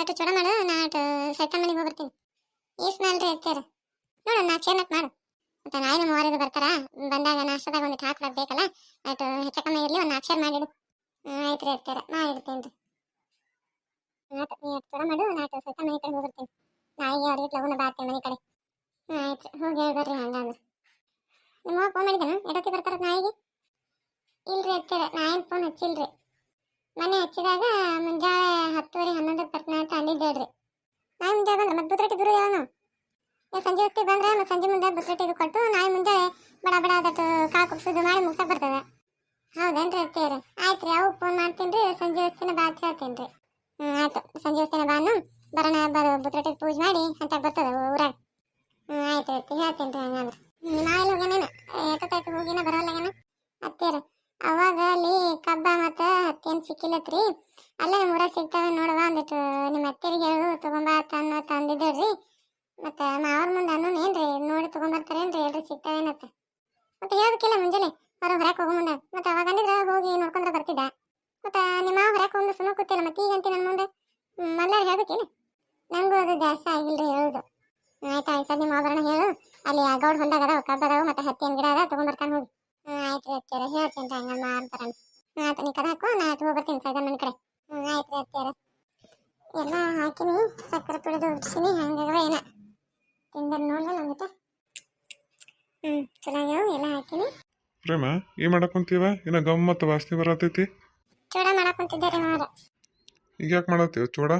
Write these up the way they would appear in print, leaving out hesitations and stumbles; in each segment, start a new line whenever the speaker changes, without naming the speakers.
ಆಟು ಚೂಡ ಮಾಡು ನಾ ಆಟು ಸೈತಾನ್ ಮನೆಗೆ ಹೋಗಿ ಬರ್ತೀನಿ. ಈಸ್ ನಾಲ್ರಿ ಇರ್ತೀರ ನೋಡು ನಾ ಚೇನತ್ ಮಾಡು ಮತ್ತೆ ನಾಯಿನ ಮೂವರಿಗೆ ಬರ್ತಾರ ಬಂದಾಗ ನಾಷ್ಟದಾಗ ಒಂದಿಟ್ಟು ಹಾಕ್ಲಾಕ್ ಬೇಕಲ್ಲ ಆಯ್ತು ಹೆಚ್ಚಕಮ್ಮಿ ಇರ್ಲಿ ಒಂದು ಅಕ್ಷರ ಮಾಡಿಡು. ಆಯ್ತು ರೀ ಇರ್ತೀರ ಮಾಡಿಡ್ತೀನಿ ರೀ. ಆಯ್ತು ನೀ ಚೂಡ ಮಾಡು ನಾ ಆಟು ಸೈತಾನ್ ಮನೆ ಕಡೆ ಹೋಗಿರ್ತೀನಿ. ನಾಯಿಗೆ ಅವ್ರಿಗೆ ಲಗುನ ಬಾರ್ತೀನಿ ಮನೆ ಕಡೆ. ಆಯ್ತು ಹೋಗಿ ಹೇಳಿ ಬರ್ರಿ ಹಂಗಂದ್ರೆ. ನಿಮ್ಮ ಫೋನ್ ಮಾಡಿದ್ದೇನು ಎಡತಿ ಬರ್ತಾರ ನಾಯಿಗೆ? ಇಲ್ರಿ ಇರ್ತೀರ ನಾ ಏನು ಫೋನ್ ಹಚ್ಚಿಲ್ರಿ. ಮನೆ ಹಚ್ಚಿದಾಗ ಮುಂಜಾನೆ 10:30 11 ಬರ್ತೀನಿ ಅಂತ ಅಂದಿದ್ದೇಳ್ರಿ. ನಾಯಿ ಮುಂಜಾನೆ ಬಂದ್ರೆ ಮತ್ತೆ ಬುದ್ರಟ್ಟಿ ದೂರ ಯಾವನು ಸಂಜೆ ಹೊತ್ತಿ ಬಂದ್ರೆ ಮತ್ತೆ ಸಂಜೆ ಮುಂದೆ ಬುದ್ರಟ್ಟಿಗೆ ಕೊಟ್ಟು ನಾಯಿ ಮುಂಜಾನೆ ಬಡ ಬಡ ಅದಟ್ಟು ಕಾಳು ಕುಗ್ಸೋದು ಮಾಡಿ ಮುಗ್ಸಕ್ಕೆ ಬರ್ತದೆ. ಹೌದೇನ್ರಿ ಇರ್ತೀರಿ ಆಯ್ತು ರೀ ಅವು ಫೋನ್ ಮಾಡ್ತೀನಿ ರೀ ಸಂಜೆ ಹೊತ್ತಿನ ಬಾ ಅಂತ ಹೇಳ್ತೀನಿ ರೀ. ಆಯ್ತು ಸಂಜೆ ಹೊತ್ತಿನ ಬಾನು ಬರೋಣ ಬುದ್ರಟ್ಟಿಗೆ ಪೂಜೆ ಮಾಡಿ ಅಂತ ಬರ್ತದೆ ಊರಾಗ. ಆಯ್ತು ಆಯ್ತು ಹೇಳ್ತೀನಿ ರೀ ಹಂಗಂದ್ರೆ. ನಾಳೆ ಹೋಗ್ಯಾನೇನ ಎಷ್ಟೊತ್ತಾಯ್ತು ಹೋಗಿನ ಬರೋಲ್ಲಾಗೇನ ಹತ್ತೀರ. ಅವಾಗ ಅಲ್ಲಿ ಕಬ್ಬ ಮತ್ತು ಹತ್ತೇನು ಸಿಕ್ಕಿಲ್ಲತ್ರಿ ಅಲ್ಲೇ ಊರಾಗ ಸಿಗ್ತಾವೆ ನೋಡುವ ಅಂದಿಟ್ಟು ನಿಮ್ಮ ಅತ್ತೆರಿಗೆ ಹೇಳು ತೊಗೊಂಬ ತಂದಿದ್ದೇಳ್ರಿ. ಮತ್ತು ಮಾವ್ರ ಮುಂದೆ ಅನ್ನೋನು ಏನ್ರಿ ನೋಡಿ ತೊಗೊಂಬರ್ತಾರೇನ್ರಿ ಹೇಳ್ರಿ ಸಿಗ್ತಾವೇನತ್ತ. ಮತ್ತೆ ಹೇಳೋದಕ್ಕಿಲ್ಲ ಮುಂಜಾನೆ ಅವ್ರು ಹೊರಕ್ಕೆ ಹೋಗೋ ಮುಂದೆ ಮತ್ತೆ ಅವಾಗ ಅಂದಿದ್ರೆ ಹೋಗಿ ನೋಡ್ಕೊಂಡ್ರೆ ಬರ್ತಿದ್ದ. ಮತ್ತು ನಿಮ್ಮ ಹೊರಕ್ಕೆ ಹೋಗಿ ಸುಮ್ಮನೆ ಕೂತಿಲ್ಲ ಮತ್ತೆ ಈಗಂತ ನನ್ನ ಮುಂದೆ ಮಲ್ಲಾರು ಹೇಳ್ಬೇಕೇನು? ನನಗೂ ಅದು ಜಾಸ್ತಿ ಆಗಿಲ್ರಿ ಹೇಳೋದು. ಆಯ್ತು ಆಯ್ತು ಸರ್ ನಿಮ್ಮ ಆಭರಣ ಹೇಳು ಅಲ್ಲಿ ಗೌಡ್ ಹೊಲ್ದಾಗ ಅದಾವ ಕಬ್ಬ ಅದಾವ ಮತ್ತು ಹತ್ತಿನ ಗಿಡ ಅದ ತೊಗೊಂಬರ್ತಾನೆ ಹೋಗಿ. ಆಯ್ತು ರೀ ಅತ್ತೀರ ಹೇಳ್ತೀನಿ ರೀ ಹಂಗೆ ಮಾಡ್ತಾರ. ಆಯ್ತು ನೀ ಕದ ಹಾಕು ನಾ ಹೋಗಿ ಬರ್ತೀನಿ ಸೈದನ್ ನನ್ನ ಕಡೆ. ಆಯ್ತು ರೀ ಅತ್ತೀರ ಎಲ್ಲ ಹಾಕಿನಿ ಸಕ್ಕರೆ ತುಳಿದು ಉಡ್ಸಿನಿ ಹಂಗಾಗವ ಏನ ತಿಂದ್ರೆ ನೋಡ್ದೆ ನಮ್ಗೆ. ಚೆನ್ನಾಗ್ಯಾವ ಎಲ್ಲ ಹಾಕಿನಿ.
ಪ್ರೇಮ ಏನು ಮಾಡಕ್ಕಂತೀವ ಇನ್ನ ಗಮ್ಮತ್ತು ವಾಸನೆ ಬರತೈತಿ.
ಚೂಡ ಮಾಡಕ್ಕಂತಿದ್ದಾರೆ ಮಾರ.
ಈಗ ಯಾಕೆ ಮಾಡತ್ತೀವ ಚೂಡ?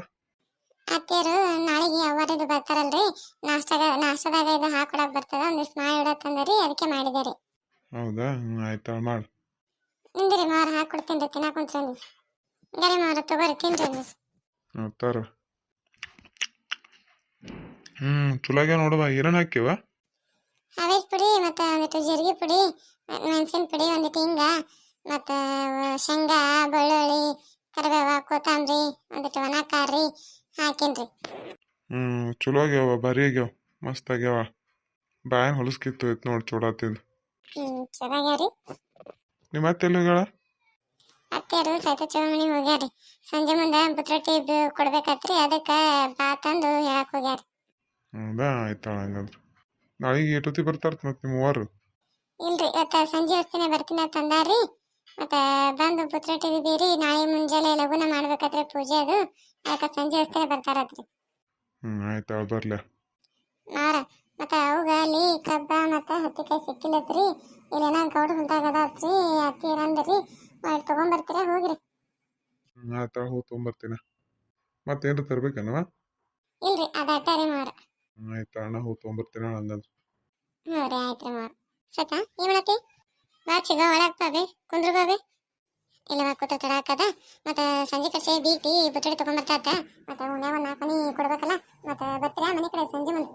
ಅತ್ತೆಯರು ನಾಳೆಗೆ ಅವರದು ಬರ್ತಾರಲ್ರಿ ನಾಷ್ಟದಾಗ ಇದು ಹಾಕೊಡಕ್ ಬರ್ತದ ಒಂದಿಷ್ಟು ಮಾಡಿ ಇಡತ್ತಂದ್ರಿ ಅದಕ್ಕೆ ಮಾಡಿದಾರೆ.
ಹೌದಾ ಆಯ್ತಾ ಮಾಡು.
ನಿಂದ್ರಿ ಮಾರ ಹಾಕೊಡ್ತೀನಿ ರೀ ತಿನ್ನಾಕೊಂತ ಗರಿ ಮಾರ ತಗೋರಿ ತಿನ್ರಿ.
ತರ ಚುಲಾಗ್ಯ ನೋಡುವ ಏನೇನು ಹಾಕಿವ?
ಅವೇಜ್ ಪುಡಿ ಮತ್ತು ಒಂದಿಟ್ಟು ಜೀರಿಗೆ ಪುಡಿ ಮೆಣಸಿನ ಪುಡಿ ಒಂದಿಟ್ಟು ಹಿಂಗ ಮತ್ತು ಶೇಂಗಾ ಬೆಳ್ಳುಳ್ಳಿ ಕರಿಬೇವ ಕೊತ್ತಂಬರಿ ಒಂದಿಟ್ಟು ಒಣ ಖಾರ ರೀ ಹಾಕೇನ್ರಿ.
ಚಲೋ ಆಗ್ಯಾವ ಭಾರಿ ಆಗ್ಯಾವ ಮಸ್ತ್ ಆಗ್ಯಾವ. ಬಾಯನ್ ಹೊಲಸ್ಕಿತ್ತು ಐತ್ ನೋಡಿ ಚೂಡ ತಿಂದು.
ಚೆನ್ನಾಗ್ಯಾವ್ರಿ.
ನಿಮ್ಮ ಅತ್ತೆ ಎಲ್ಲಿ ಹೋಗ್ಯಾಳ?
ಅತ್ತೆಯರು ಸೈತ ಚೌಮನಿ ಹೋಗ್ಯಾರಿ ಸಂಜೆ ಮುಂದೆ ಬುದ್ರಟ್ಟಿ ಕೊಡ್ಬೇಕತ್ರಿ ಅದಕ್ಕೆ ಬಾ ತಂದು ಹೇಳಕ್ ಹೋಗ್ಯಾರಿ.
ಹೌದಾ ಆಯ್ತಾಳ ಹಂಗಂದ್ರೆ ನಾಳೆಗೆ ಏಟೊತ್ತಿ ಬರ್ತಾರ ಮತ್ತೆ ನಿಮ್ಮ ಮೂವರು?
ಇಲ್ರಿ ಇವತ್ತು ಸಂಜೆ ಹೊತ್ತಿನೇ ಬರ್ತೀನಿ ಅಂತ ಅಂದಾರ್ರಿ. ಮತ್ತು ಬಂದು ಬುದ್ರಟ್ಟಿ ಬೀರಿ ನಾಳೆ ಮುಂಜಾನೆ ಲಗುನ ಮಾಡ್ಬೇಕಾದ್ರೆ ಪೂಜೆ ಅದು ಅದಕ್ಕೆ ಸಂಜೆ ಹೊತ್ತಿನೇ ಬರ್ತಾರತ್ರಿ.
ಆಯ್ತಾಳ ಬರ್ಲ
ಮಾರ ಮತ್ತು ಅವಾಗ ಅಲ್ಲಿ ಕಬ್ಬ ಮತ್ತು ಹತ್ತಿಕಾಯಿ ಸಿಕ್ಕಿಲ್ಲತ್ರಿ ಇಲ್ಲೇನ ಗೌಡ ಹೊಲ್ದಾಗದ್ರಿ ಅತ್ತೀರ ಅಂದ್ರಿ ಮಾಡಿ ತೊಗೊಂಬರ್ತೀರ ಹೋಗ್ರಿ.
ಆಯ್ತಾಳ ಹೋಗಿ ತೊಗೊಂಬರ್ತೀನ. ಮತ್ತೇನ್ರ ತರ್ಬೇಕನವ?
ಇಲ್ರಿ ಅದಾಟಾರಿ ಮಾರ.
ಆಯ್ತಾ ಅಣ್ಣ ಹೋಗಿ ತೊಗೊಂಬರ್ತೀನ ಹಂಗಂದ್ರೆ.
ಹ್ಞೂ ರೀ ಆಯ್ತು ರೀ ಮಾರ. ಸತ ಏನು ಮಾಡತ್ತಿ ಬಾ ಚಿಗ ಒಳಗೆ ಬಾಬಿ ಕುಂದ್ರು ಬಾಬಿ ಇಲ್ಲವ ಕೂತ ತಡ ಹಾಕದ ಮತ್ತು ಸಂಜೆ ಕಡೆ ಬೀಟಿ ಬುತ್ತಡಿ ತೊಗೊಂಬರ್ತಾತ ಮತ್ತು ಉಣ್ಯಾವ ಒಂದು 4 ಮನೆ ಕೊಡ್ಬೇಕಲ್ಲ ಮತ್ತು ಬರ್ತೀರಾ ಮನೆ ಕಡೆ ಸಂಜೆ ಮುಂದೆ.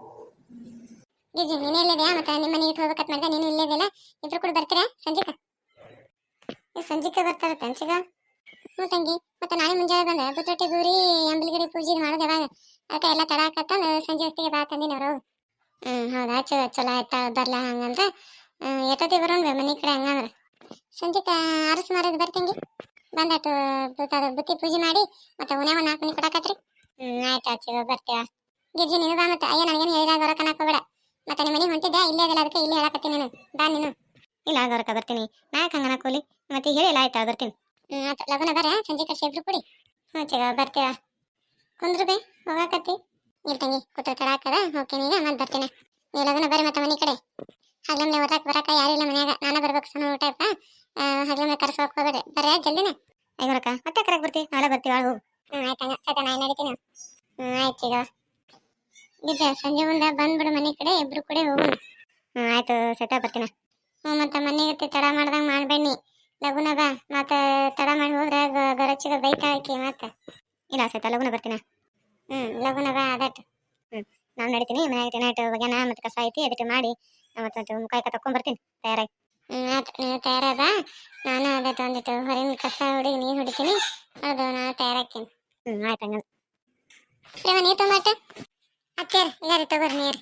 ಗಿಜಿ ನೀನು ಇಲ್ಲಿದೆಯಾ ಮತ್ತು ನಿಮ್ಮ ಮನೆ ಇಟ್ಟು ಹೋಗ್ಬೇಕತ್ ಮಾಡಿದೆ ನೀನು ಇಲ್ಲಿದೆಯಲ್ಲ ಇಬ್ರು ಕೂಡ ಬರ್ತೀರಾ ಸಂಜೆಕ? ಸಂಜೆಕ್ಕೆ ಬರ್ತಾರೆ ತಂಚಿಗ. ಹ್ಞೂ ತಂಗಿ ಮತ್ತು ನಾಳೆ ಮುಂಜಾನೆ ಬಂದು ಬುತ್ತಟ್ಟಿ ಗೂರಿ ಅಂಬಲಿಗಡಿ ಪೂಜೆ ಮಾಡೋದು ಯಾವಾಗ ಅದಕ್ಕೆ ಎಲ್ಲ ತಡ ಹಾಕತ್ತಂದು ಸಂಜೆ ಹೊತ್ತಿಗೆ ಬಾ ತಂದಿನವ್ರು. ಹೌದಾ ಚಲೋ ಆಯ್ತಾ ಬರ್ಲ ಹಂಗಂದ್ರೆ ಎಷ್ಟೊತ್ತಿ ಬರೋಣ ಮನೆ ಕಡೆ ಹಂಗಂದ್ರೆ ಸಂಜೆಗೆ 6 ಸುಮಾರು ಬರ್ತಂಗಿ ಬಂದಾತು ಬುತ್ತಿ ಪೂಜೆ ಮಾಡಿ ಮತ್ತು ಉಣ್ಯಾವ 4 ಮನೆ ಕೊಡಾಕತ್ರಿ. ಆಯ್ತು ಆಚೆ ಬರ್ತೀವ. ಗಿಜ್ಜಿ ನೀನು ಬಾ ಮತ್ತು ಅಯ್ಯ ನನಗೇನು ಹೇಳಿದಾಗ ಹೊರಕ್ಕೆ ಹಾಕೋಬೇಡ ಮತ್ತು ನಿಮ್ಮ ಮನೆ ಹೊಂಟಿದ್ದೆ ಇಲ್ಲೇ ಅದಲ್ಲ ಅದಕ್ಕೆ ಇಲ್ಲಿ ಹೇಳಕತ್ತೀನಿ ನಾನು ಬಾ ನೀನು. ಇಲ್ಲ ಹೊರಕ್ಕೆ ಬರ್ತೀನಿ ನಾಯಕ್ ಹಂಗನ ಕೂಲಿ ಮತ್ತೆ ಈಗ ಹೇಳಿಲ್ಲ ಆಯ್ತಾ ಬರ್ತೀನಿ. ಆಯ್ತು ಲಗುನ ಬರ್ರ ಸಂಜೆ ಕಡೆ ಇಬ್ರು ಕೊಡಿ. ಹ್ಞೂ ಚಿಗ ಬರ್ತೀವ ಕುಂದ್ರು ಬೇ ಹೋಗಾಕತ್ತಿ. ಇಲ್ಲ ತಂಗಿ ಕೂತ ತಡ ಹಾಕದ ಹೋಗ್ತೀನಿ ಈಗ ಮತ್ತೆ ಬರ್ತೀನಿ. ನೀವು ಲಗುನ ಬರ್ರಿ ಮತ್ತೆ ಮನೆ ಕಡೆ ಹಗ್ಲಮ್ಮನೆ ಓದಾಕ ಬರಕ ಯಾರಿಲ್ಲ ಮನ್ಯಾಗ ನಾನೇ ಬರ್ಬೇಕು ಸಣ್ಣ ಊಟ ಇಪ್ಪ ಹಗ್ಲಮ್ಮನೆ ಕರ್ಸ್ಕೊಕ್ ಹೋಗ್ಬೇಡ್ರಿ ಬರ್ರಿ ಜಲ್ದಿನ. ಐವರಕ್ಕ ಮತ್ತೆ ಕರೆಕ್ಟ್ ಬರ್ತೀವಿ ನಾಳೆ ಬರ್ತೀವಿ ಆಳು ಹೋಗು. ಆಯ್ತು ಹಂಗ ಸತ ನಾನು ನಡೀತೀನಿ. ಆಯ್ತು ಈಗ ನಿಜ ಸಂಜೆ ಮುಂದೆ ಬಂದ್ಬಿಡು ಮನೆ ಕಡೆ ಇಬ್ರು ಕೂಡ ಹೋಗೋಣ. ಆಯ್ತು ಸತ ಬರ್ತೀನ. ಮತ್ತು ಮನೆಗೆ ತಡ ಮಾಡ್ದಂಗೆ ಮಾಡಬೇಡಿ ಲಗುನ ಬಾ ಮತ್ತು ತಡ ಮಾಡಿ ಹೋದ್ರೆ ಗರಚಿಗ ಬೈತಾಳಕಿ ಮತ್ತೆ. ಇಲ್ಲ ಸತ ಲಗುನ ಬರ್ತೀನ. ಲಗುನ ಬಾ ಅದಟ್ಟು. ನಾನು ನಡೀತೀನಿ ಮನೆಯಾಗ ನೈಟ್ ಒಗ್ಯಾನ ಮತ್ತು ಕಸ ಐತಿ ಅದಕ್ಕೆ ಮಾಡಿ ಮತ್ತು ಮುಖಾಯ್ಕ ತಕೊಂಡ್ಬರ್ತೀನಿ ತಯಾರಾಗಿ. ಆಯ್ತು ನೀವು ತಯಾರದ ನಾನು ಅದಟ್ಟು ಒಂದಿಟ್ಟು ಹೊರಗಿನ ಕಸ ಹುಡುಗಿ ನೀರು ಹೊಡಿತೀನಿ ಅದು ನಾನು ತಯಾರಾಕ್ತೀನಿ. ಆಯ್ತು ಹಂಗಂದ್ರೆ ಪ್ರೇಮ ನೀರು ತೊಗೊಂಬಟ್ಟ ಅತ್ತೇರ ಇಲ್ಲಾರಿ ತಗೋರಿ ನೀರು.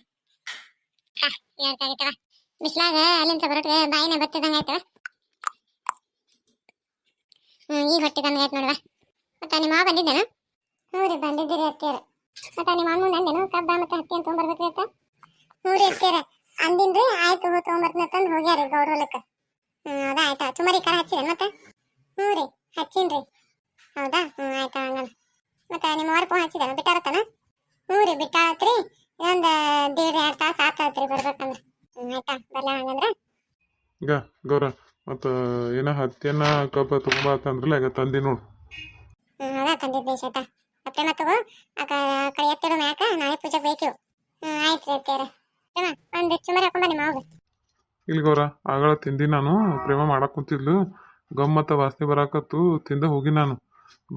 ನೀರು ಕಾಗಿತ್ತವ ಬಿಸ್ಲಾಗ ಅಲ್ಲಿಂದ ಬರೋಟ್ಗೆ ಬಾಯಿನ ಬತ್ತಿದಂಗೆ ಆಯ್ತವ. ಈಗ ಹೊಟ್ಟಿದಂಗೆ ಆಯ್ತು ನೋಡುವ. ಮತ್ತು ನಿಮ್ಮ ಮಾವ ಬಂದಿದ್ದೇನ? ಹ್ಞೂ ರೀ ಬಂದಿದ್ದೀರಿ ಅತ್ತೀರ. ಮತ್ತೆ ನಿಮ್ಮ ಅಮ್ಮ ಅಂದೇನು ಕಬ್ಬ ಮತ್ತೆ ಹತ್ತಿ ಅಂತ ತೊಗೊಂಬರ್ಬೇಕ್ರಿ ಅಂತ. ಹ್ಞೂ ರೀ ಅತ್ತೀರ ಅಂದಿನ್ರಿ. ಆಯ್ತು ತೊಗೊಂಬರ್ತೀನಿ ಅಂತಂದು ಹೋಗ್ಯಾರಿ ಗೌಡ್ರ ಹೊಲಕ್ಕೆ. ಹೌದಾ ಆಯ್ತಾ ಸುಮಾರಿ ಕರ ಹಚ್ಚಿರ ಮತ್ತೆ. ಹ್ಞೂ ರೀ ಹಚ್ಚಿನ್ರಿ. ಹೌದಾ ಆಯ್ತಾ ಹಂಗನ. ಮತ್ತೆ ನಿಮ್ಮ ಅವ್ರ ಫೋನ್ ಹಚ್ಚಿದಾನ ಬಿಟ್ಟಾರತ್ತಾನ. ಹ್ಞೂ ರೀ ಬಿಟ್ಟಾಳತ್ರಿ. ಇನ್ನೊಂದು 1.5-2 ತಾಸು ಆತಾತ್ರಿ ಬರ್ಬೇಕಂದ್ರೆ. ಆಯ್ತಾ ಬರ್ಲ ಹಂಗಂದ್ರೆ.
ಈಗ ಗೌರ ಮತ್ತು ಏನೋ ಹತ್ತಿಯನ್ನ ಕಬ್ಬ ತೊಗೊಂಬತ್ತಂದ್ರಲ್ಲ ಈಗ ತಂದಿ ನೋಡು.
ಹೌದಾ ತಂದಿದ್ದೆ ಶೇತ ಅಪ್ಪ ಮತ್ತವು ಆ ಕಡೆ ಎತ್ತಿಡು ಮ್ಯಾಕ ನಾಳೆ ಪೂಜೆಗೆ ಬೇಕಿವು. ಆಯ್ತು ರೀ ಅತ್ತೀರ. ಒಂದು ಚುಮರಿ ಹಾಕೊಂಬ ನಿಮ್ಮ ಅವ್ಗೆ.
ಇಲ್ಲಿ ಗೌರ ಆಗಳ ತಿಂದಿ ನಾನು. ಪ್ರೇಮ ಮಾಡಕ್ ಕುಂತಿದ್ಲು. ಗಮ್ಮತ್ತ ವಾಸನೆ ಬರಾಕತ್ತು ತಿಂದ ಹೋಗಿ ನಾನು.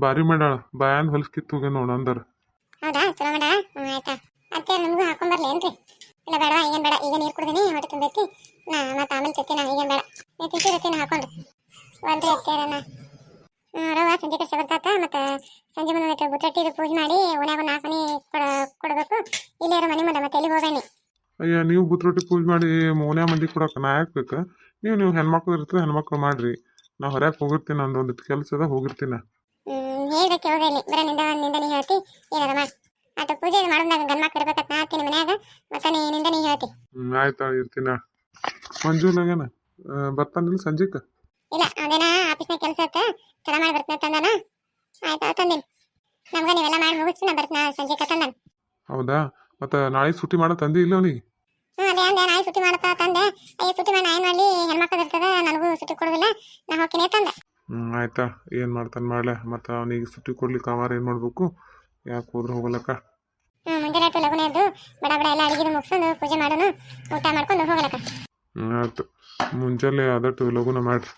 ಭಾರಿ ಮಾಡ್ಯಾಳ ಬಾಯಂದ್ ಹೊಲ್ಸ್ಕಿತ್ತು ಹೋಗಿ ನೋಡು ಅಂದರ್.
ಹೌದಾ ಚಲೋ ಮಾಡ. ಆಯ್ತಾ ಅತ್ತೆ ನಮಗೂ ಹಾಕೊಂಬರ್ಲಿ ಏನ್ರಿ. ಇಲ್ಲ ಬೇಡ ಈಗೇನು ಬೇಡ. ಈಗ ನೀರು ಕುಡ್ದೀನಿ ಹೊಟ್ಟೆ ತುಂಬೈತಿ. ಮತ್ತೆ ಆಮೇಲೆ ತಿಂತೀನಿ. ಈಗೇನು ಬೇಡ. ನೀವು ತಿಂತೀರತ್ತೀನಿ ಹಾಕೊಂಡ್ರಿ ಒಂದ್ರಿ ಅತ್ತೇರನ. ರವ ಸಂಜೆ ಕಡೆ ಬರ್ತಾತ. ಮತ್ತು ಸಂಜೆ ಮುಂದೆ ಬುತ್ತಟ್ಟಿದು ಪೂಜೆ ಮಾಡಿ ಓಣ್ಯಾಗ 4 ಮನೆ ಕೊಡಬೇಕು. ಇಲ್ಲೇ ಇರೋ ಮನೆ ಮುಂದೆ ಮತ್ತೆ ಎಲ್ಲಿ ಹೋಗೇನಿ.
ಅಯ್ಯ ನೀವು ಬುತ್ರೊಟ್ಟಿ ಪೂಜೆ ಮಾಡಿ ಮೋನ್ಯಾ ಮಂದಿ ಕೊಡಕ್ಕೆ ನಾ ಯಾಕೆ ಬೇಕು. ನೀವು ಹೆಣ್ಮಕ್ಳು ಇರ್ತದೆ ಹೆಣ್ಮಕ್ಳು ಮಾಡ್ರಿ. ನಾ ಹೊರಗೆ ಹೋಗಿರ್ತೀನಿ. ನಂದೊಂದಿಟ್ಟು ಕೆಲಸ ಅದ ಹೋಗಿರ್ತೀನಿ.
ಹೇಳ್ದಕ್ಕೆ ಹೋಗಲಿ ಬರೀ ನಿಂದ ನೀ ಹೇಳ್ತಿ ಏನಾರ ಮಾಡಿ. ಆತ ಪೂಜೆ ಮಾಡೋದಾಗ ಗಂಡ ಮಕ್ಳು ಇರ್ಬೇಕಂತ ನಾ ಹಾಕ್ತೀನಿ ಮನ್ಯಾಗ. ಮತ್ತೆ ನಿಂದ ನೀ ಹೇಳ್ತಿ.
ಆಯ್ತಾ ಇರ್ತೀನಿ. ಮಂಜುನಾಗೇನ ಬರ್ತಾನಿಲ್ಲ ಸಂಜೆಕ.
ಇಲ್ಲ ಅದೇನ ಆಫೀಸ್ನಾಗ ಕೆಲಸ ಆತ ಚಲೋ ಮಾಡಿ ಬರ್ತೀನಿ ತಂದಾನ. ಆಯ್ತಾ ತಂದಿನಿ. ನಮ್ಗೆ ನೀವೆಲ್ಲ ಮಾಡಿ ಮುಗಿಸ್ತೀನಿ. ನಾ ಬರ್ತೀನಿ ಸಂಜೆ ತಂದಾನ.
ಹೌದಾ ಮತ್ತೆ ನಾಳೆ ಸುಟ್ಟಿ ಮಾಡೋ ತಂದಿ ಇಲ್ಲ ಅವನಿಗೆ.
ಅದೇ ಅಂದೆ ನಾಳೆ ಸುಟ್ಟಿ ಮಾಡಪ್ಪ ತಂದೆ. ಅಯ್ಯೋ ಸುಟ್ಟಿ ಮಾಡಿ ನಾ ಏನು ಮಾಡಲಿ. ಹೆಣ್ಮಕ್ಳು ಇರ್ತದೆ ನನಗೂ ಸುಟ್ಟಿ ಕೊಡೋದಿಲ್ಲ. ನಾ ಹೋಗ್ತೀನಿ ತಂದೆ.
ಆಯ್ತಾ ಏನು ಮಾಡ್ತಾನೆ ಮಾಡಲೆ. ಮತ್ತು ಅವನಿಗೆ ಸುಟ್ಟಿ ಕೊಡ್ಲಿಕ್ಕೆ ಅವಾರ ಏನು ಮಾಡಬೇಕು. ಯಾಕೆ ಹೋದ್ರೆ ಹೋಗಲಕ್ಕ.
ಮುಂಜಾನೆ ಆಯ್ತು ಲಗುನ ಎದ್ದು ಬಡ ಬಡ ಎಲ್ಲ ಅಡಿಗೆ ಮುಗಿಸ್ಕೊಂಡು ಪೂಜೆ ಮಾಡೋನು ಊಟ ಮಾಡ್ಕೊಂಡು ಹೋಗಲಕ್ಕ.
ಆಯ್ತು ಮುಂಜಾನೆ ಆದಟ್ಟು ಲಗುನ ಮಾಡ್ರಿ.